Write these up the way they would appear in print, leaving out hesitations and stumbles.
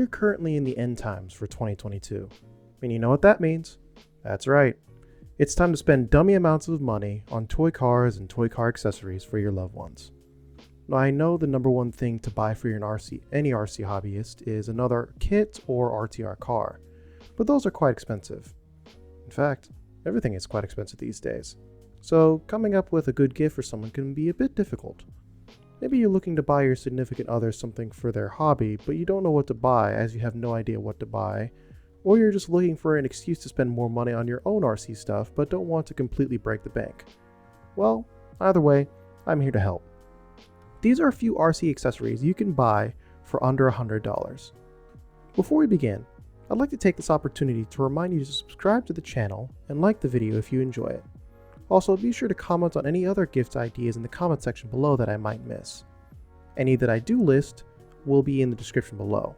We're currently in the end times for 2022. And you know what that means? That's right. It's time to spend dummy amounts of money on toy cars and toy car accessories for your loved ones. Now, I know the number one thing to buy for any RC hobbyist is another kit or RTR car, but those are quite expensive. In fact, everything is quite expensive these days. So coming up with a good gift for someone can be a bit difficult. Maybe you're looking to buy your significant other something for their hobby, but you don't know what to buy as you have no idea what to buy, or you're just looking for an excuse to spend more money on your own RC stuff but don't want to completely break the bank. Well, either way, I'm here to help. These are a few RC accessories you can buy for under $100. Before we begin, I'd like to take this opportunity to remind you to subscribe to the channel and like the video if you enjoy it. Also, be sure to comment on any other gift ideas in the comment section below that I might miss. Any that I do list will be in the description below.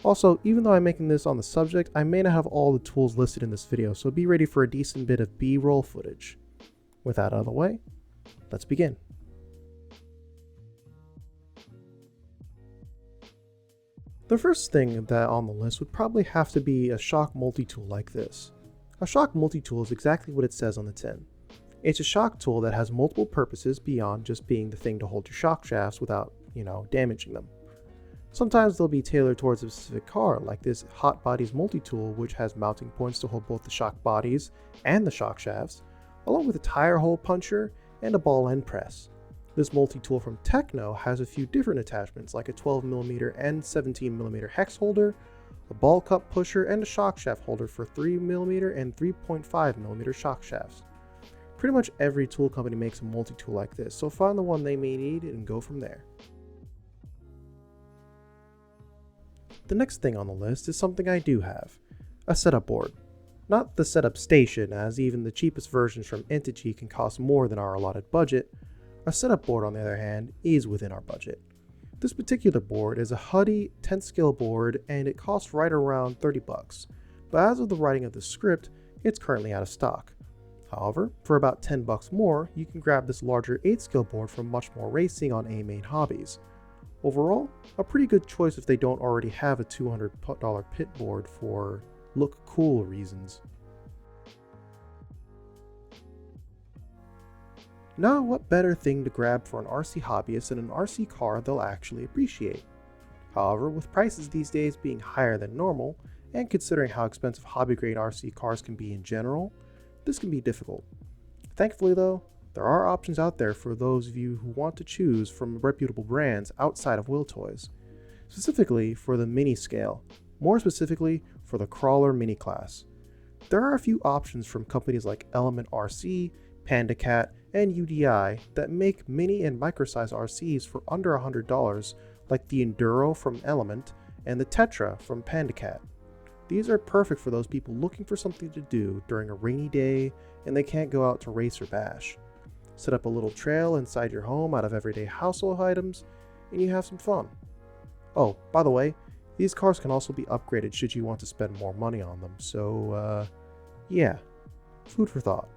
Also, even though I'm making this on the subject, I may not have all the tools listed in this video, so be ready for a decent bit of B-roll footage. With that out of the way, let's begin. The first thing that on the list would probably have to be a shock multi-tool like this. A shock multi-tool is exactly what it says on the tin. It's a shock tool that has multiple purposes beyond just being the thing to hold your shock shafts without, damaging them. Sometimes they'll be tailored towards a specific car, like this Hot Bodies multi-tool, which has mounting points to hold both the shock bodies and the shock shafts, along with a tire hole puncher and a ball end press. This multi-tool from Techno has a few different attachments, like a 12mm and 17mm hex holder, a ball cup pusher, and a shock shaft holder for 3mm and 3.5mm shock shafts. Pretty much every tool company makes a multi-tool like this, so find the one they may need and go from there. The next thing on the list is something I do have, a setup board. Not the setup station, as even the cheapest versions from Entity can cost more than our allotted budget. A setup board, on the other hand, is within our budget. This particular board is a Huddy 10th scale board and it costs right around $30, but as of the writing of the script, it's currently out of stock. However, for about $10 more, you can grab this larger 8th scale board from Much More Racing on A-Main Hobbies. Overall, a pretty good choice if they don't already have a $200 pit board for look cool reasons. Now, what better thing to grab for an RC hobbyist than an RC car they'll actually appreciate? However, with prices these days being higher than normal, and considering how expensive hobby-grade RC cars can be in general, this can be difficult. Thankfully though, there are options out there for those of you who want to choose from reputable brands outside of wheel toys, specifically for the mini scale, more specifically for the crawler mini class. There are a few options from companies like Element RC, PandaCat, and UDI that make mini and micro-size RCs for under $100, like the Enduro from Element and the Tetra from PandaCat. These are perfect for those people looking for something to do during a rainy day and they can't go out to race or bash. Set up a little trail inside your home out of everyday household items, and you have some fun. Oh, by the way, these cars can also be upgraded should you want to spend more money on them, so yeah, food for thought.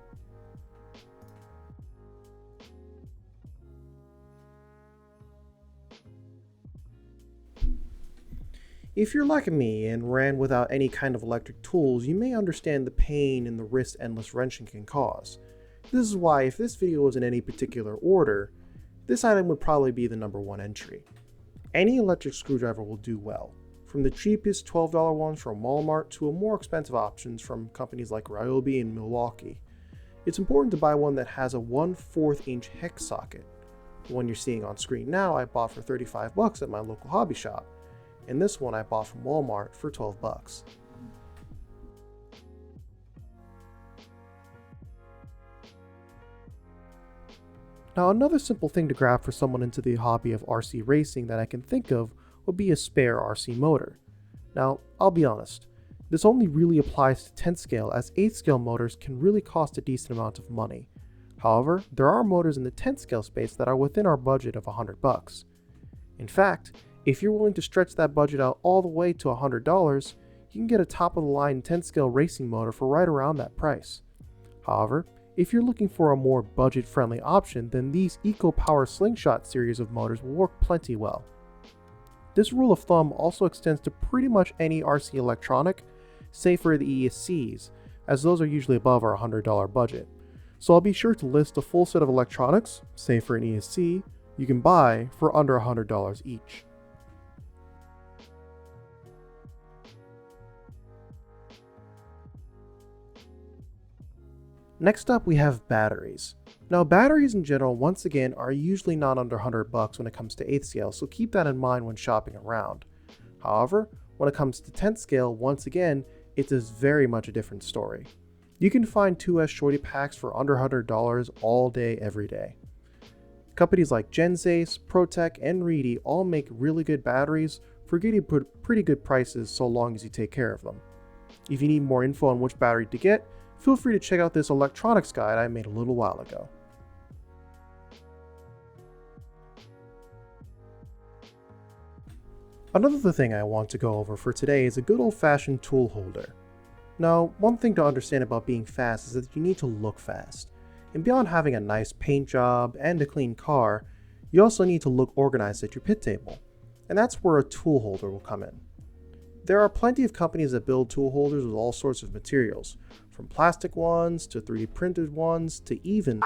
If you're like me and ran without any kind of electric tools, you may understand the pain and the wrist endless wrenching can cause. This is why if this video was in any particular order, this item would probably be the number one entry. Any electric screwdriver will do well, from the cheapest $12 ones from Walmart to a more expensive options from companies like Ryobi and Milwaukee. It's important to buy one that has a 1/4 inch hex socket. The one you're seeing on screen now I bought for $35 at my local hobby shop, and this one I bought from Walmart for $12. Now, another simple thing to grab for someone into the hobby of RC racing that I can think of would be a spare RC motor. Now, I'll be honest, this only really applies to 10th scale, as 8th scale motors can really cost a decent amount of money. However, there are motors in the 10th scale space that are within our budget of $100. In fact, if you're willing to stretch that budget out all the way to $100, you can get a top of the line 10th scale racing motor for right around that price. However, if you're looking for a more budget friendly option, then these Eco Power Slingshot series of motors will work plenty well. This rule of thumb also extends to pretty much any RC electronic, save for the ESCs, as those are usually above our $100 budget. So I'll be sure to list a full set of electronics, save for an ESC, you can buy for under $100 each. Next up, we have batteries. Now, batteries in general, once again, are usually not under $100 when it comes to 8th scale, so keep that in mind when shopping around. However, when it comes to 10th scale, once again, it is very much a different story. You can find 2S shorty packs for under $100 all day, every day. Companies like Gensace, Protec, and Reedy all make really good batteries for getting pretty good prices so long as you take care of them. If you need more info on which battery to get, feel free to check out this electronics guide I made a little while ago. Another thing I want to go over for today is a good old-fashioned tool holder. Now, one thing to understand about being fast is that you need to look fast. And beyond having a nice paint job and a clean car, you also need to look organized at your pit table. And that's where a tool holder will come in. There are plenty of companies that build tool holders with all sorts of materials, from plastic ones to 3D printed ones to even...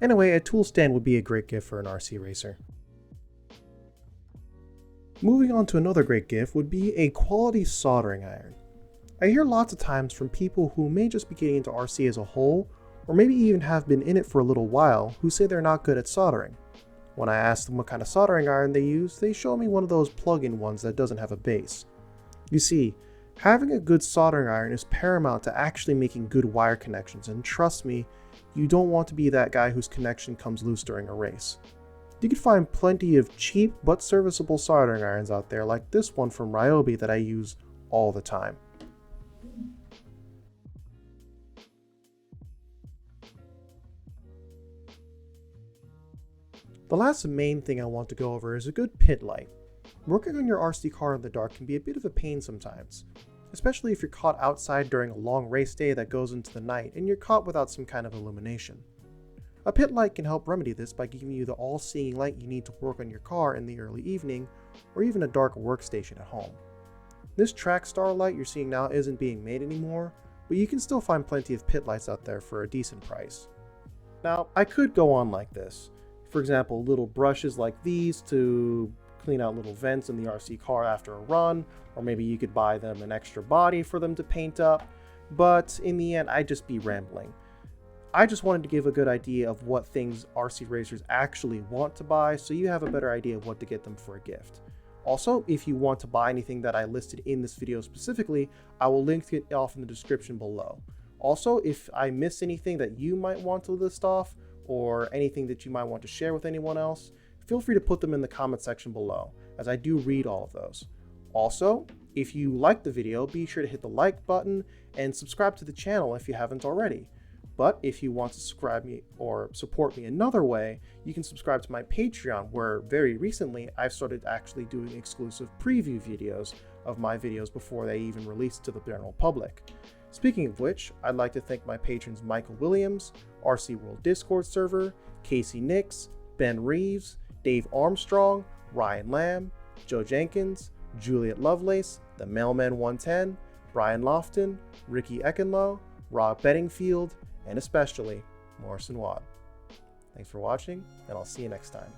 Anyway, a tool stand would be a great gift for an RC racer. Moving on to another great gift would be a quality soldering iron. I hear lots of times from people who may just be getting into RC as a whole, or maybe even have been in it for a little while, who say they're not good at soldering. When I ask them what kind of soldering iron they use, they show me one of those plug-in ones that doesn't have a base. You see, having a good soldering iron is paramount to actually making good wire connections, and trust me, you don't want to be that guy whose connection comes loose during a race. You can find plenty of cheap but serviceable soldering irons out there, like this one from Ryobi that I use all the time. The last main thing I want to go over is a good pit light. Working on your RC car in the dark can be a bit of a pain sometimes, especially if you're caught outside during a long race day that goes into the night and you're caught without some kind of illumination. A pit light can help remedy this by giving you the all-seeing light you need to work on your car in the early evening, or even a dark workstation at home. This track star light you're seeing now isn't being made anymore, but you can still find plenty of pit lights out there for a decent price. Now, I could go on like this. For example, little brushes like these to clean out little vents in the RC car after a run, or maybe you could buy them an extra body for them to paint up, but in the end, I'd just be rambling. I just wanted to give a good idea of what things RC racers actually want to buy, so you have a better idea of what to get them for a gift. Also, if you want to buy anything that I listed in this video specifically, I will link it off in the description below. Also, if I miss anything that you might want to list off, or anything that you might want to share with anyone else, feel free to put them in the comment section below, as I do read all of those. Also, if you liked the video, be sure to hit the like button and subscribe to the channel if you haven't already. But if you want to subscribe me or support me another way, you can subscribe to my Patreon, where very recently I've started actually doing exclusive preview videos of my videos before they even release to the general public. Speaking of which, I'd like to thank my patrons Michael Williams, RC World Discord server, Casey Nix, Ben Reeves, Dave Armstrong, Ryan Lamb, Joe Jenkins, Juliet Lovelace, The Mailman 110, Brian Lofton, Ricky Ekenlow, Rob Bedingfield, and especially Morrison Watt. Thanks for watching, and I'll see you next time.